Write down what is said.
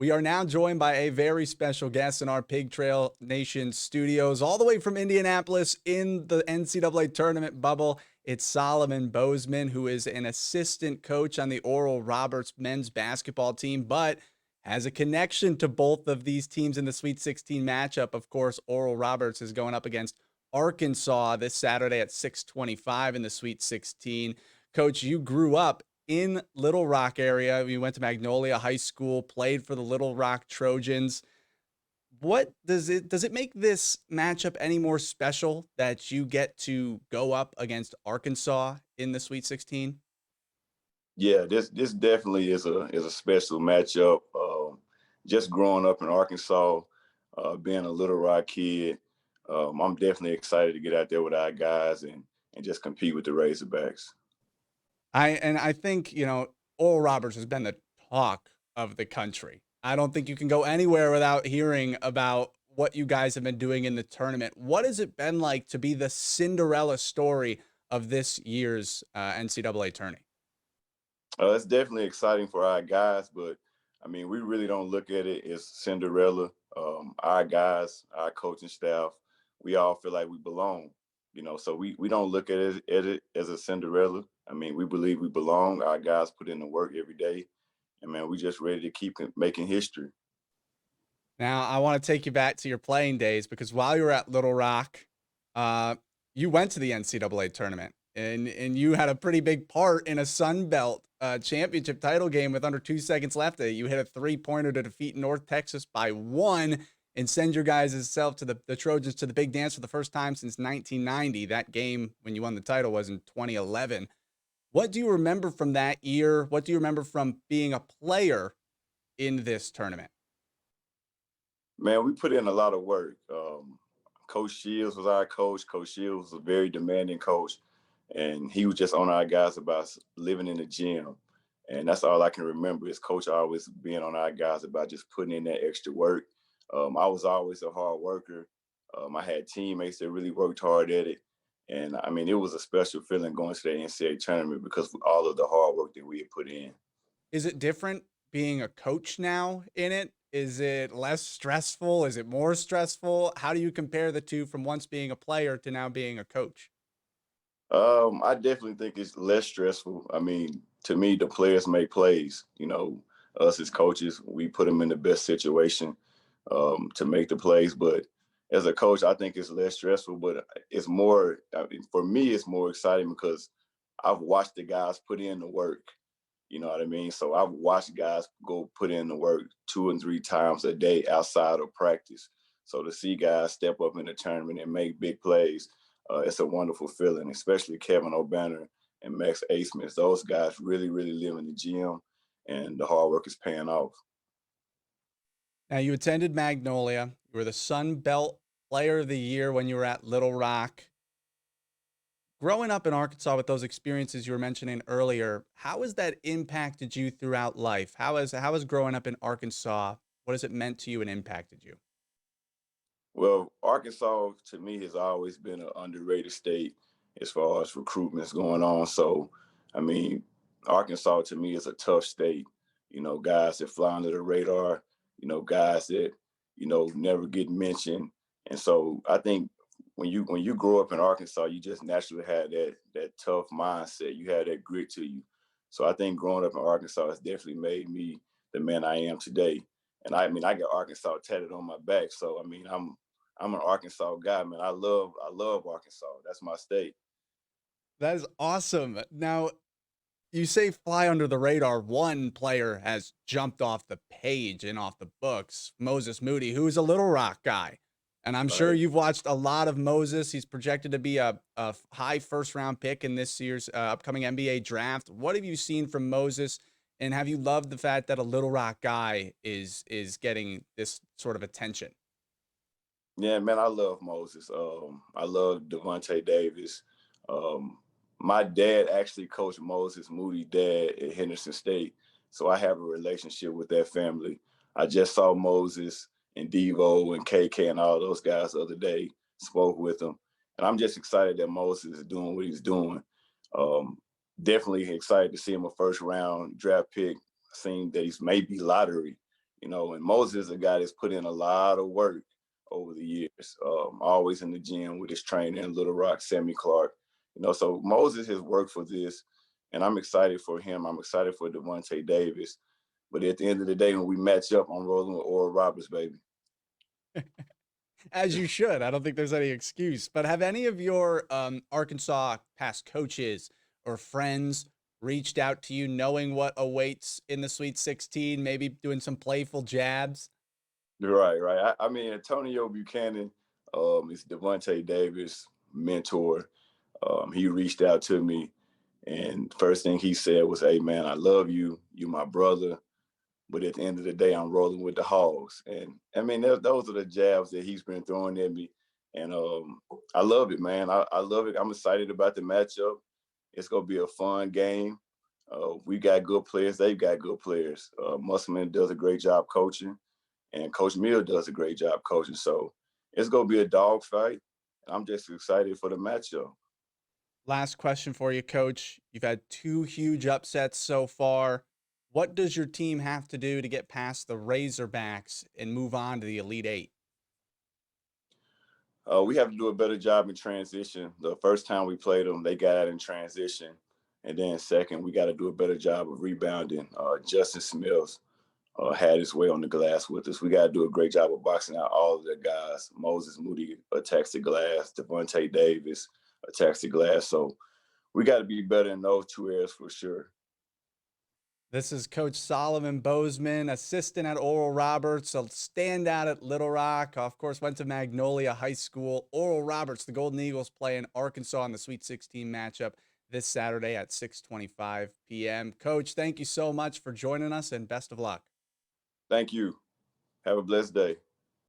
We are now joined by a very special guest in our Pig Trail Nation studios, all the way from Indianapolis in the NCAA tournament bubble. It's Solomon Bozeman, who is an assistant coach on the Oral Roberts men's basketball team, but has a connection to both of these teams in the Sweet 16 matchup. Of course, Oral Roberts is going up against Arkansas this Saturday at 6:25 in the Sweet 16. Coach, you grew up in Little Rock area. You went to Magnolia High School, played for the Little Rock Trojans. What does it make this matchup any more special that you get to go up against Arkansas in the Sweet 16? Yeah, this definitely is a special matchup. Just growing up in Arkansas, being a Little Rock kid, I'm definitely excited to get out there with our guys and just compete with the Razorbacks. I think, Oral Roberts has been the talk of the country. I don't think you can go anywhere without hearing about what you guys have been doing in the tournament. What has it been like to be the Cinderella story of this year's NCAA tourney? It's definitely exciting for our guys, but I mean, we really don't look at it as Cinderella. Our guys, our coaching staff, we all feel like we belong. So we don't look at it as a Cinderella. I mean, we believe we belong. Our guys put in the work every day, and man, we just ready to keep making history. Now, I want to take you back to your playing days because while you were at Little Rock, uh, you went to the NCAA tournament and you had a pretty big part in a Sun Belt championship title game with under 2 seconds left. You hit a three-pointer to defeat North Texas by one and send your guys' self to the Trojans to the big dance for the first time since 1990. That game, when you won the title, was in 2011. What do you remember from that year? What do you remember from being a player in this tournament? Man, we put in a lot of work. Coach Shields was our coach. Coach Shields was a very demanding coach, and he was just on our guys about living in the gym. And that's all I can remember is Coach always being on our guys about just putting in that extra work. I was always a hard worker. I had teammates that really worked hard at it. And I mean, it was a special feeling going to the NCAA tournament because of all of the hard work that we had put in. Is it different being a coach now in it? Is it less stressful? Is it more stressful? How do you compare the two from once being a player to now being a coach? I definitely think it's less stressful. I mean, to me, the players make plays. Us as coaches, we put them in the best situation to make the plays. But as a coach, I think it's less stressful. But it's more, I mean, for me, it's more exciting because I've watched the guys put in the work. You know what I mean? So I've watched guys go put in the work 2 and 3 times a day outside of practice. So to see guys step up in the tournament and make big plays, it's a wonderful feeling, especially Kevin O'Banner and Max Asmith. Those guys really, really live in the gym, and the hard work is paying off. Now, you attended Magnolia. You were the Sun Belt Player of the Year when you were at Little Rock. Growing up in Arkansas with those experiences you were mentioning earlier, how has that impacted you throughout life? How has growing up in Arkansas, what has it meant to you and impacted you? Well, Arkansas to me has always been an underrated state as far as recruitment's going on. So, I mean, Arkansas to me is a tough state. Guys that fly under the radar. Guys that never get mentioned. And so I think when you grow up in Arkansas, you just naturally had that tough mindset. You had that grit to you. So I think growing up in Arkansas has definitely made me the man I am today. And I mean, I got Arkansas tatted on my back. So I mean, I'm an Arkansas guy, man. I love Arkansas. That's my state. That is awesome. Now, you say fly under the radar. One player has jumped off the page and off the books, Moses Moody, who's a Little Rock guy. And I'm sure Right. you've watched a lot of Moses. He's projected to be a high first round pick in this year's upcoming NBA draft. What have you seen from Moses? And have you loved the fact that a Little Rock guy is getting this sort of attention? Yeah, man, I love Moses. I love Devontae Davis. Um, my dad actually coached Moses Moody dad at Henderson State, so I have a relationship with that family. I just saw Moses and Devo and KK and all those guys the other day. Spoke with them, and I'm just excited that Moses is doing what he's doing. Um, Definitely excited to see him a first round draft pick. Seeing that he's maybe lottery. And Moses is a guy that's put in a lot of work over the years, always in the gym with his trainer in Little Rock, Sammy Clark. So Moses has worked for this, and I'm excited for him. I'm excited for Devontae Davis. But at the end of the day, when we match up, I'm rolling with Oral Roberts, baby. As you should. I don't think there's any excuse. But have any of your Arkansas past coaches or friends reached out to you knowing what awaits in the Sweet 16, maybe doing some playful jabs? Right, right. I mean, Antonio Buchanan is Devontae Davis' mentor. He reached out to me, and first thing he said was, "Hey, man, I love you. You my brother. But at the end of the day, I'm rolling with the Hogs." And I mean, those are the jabs that he's been throwing at me. And I love it, man. I love it. I'm excited about the matchup. It's going to be a fun game. We got good players. They've got good players. Musselman does a great job coaching, and Coach Mill does a great job coaching. So it's going to be a dogfight. I'm just excited for the matchup. Last question for you, coach. You've had two huge upsets so far. What does your team have to do to get past the Razorbacks and move on to the Elite Eight? We have to do a better job in transition. The first time we played them, they got out in transition. And then second, we got to do a better job of rebounding. Justin Smith had his way on the glass with us. We got to do a great job of boxing out all of the guys. Moses Moody attacks the glass. Devontae Davis attacks the glass. So we got to be better in those two areas for sure. This is Coach Solomon Bozeman, assistant at Oral Roberts, a standout at Little Rock. Of course, went to Magnolia High School. Oral Roberts, the Golden Eagles, play in Arkansas in the Sweet 16 matchup this Saturday at 6:25 p.m. Coach, thank you so much for joining us, and best of luck. Thank you. Have a blessed day.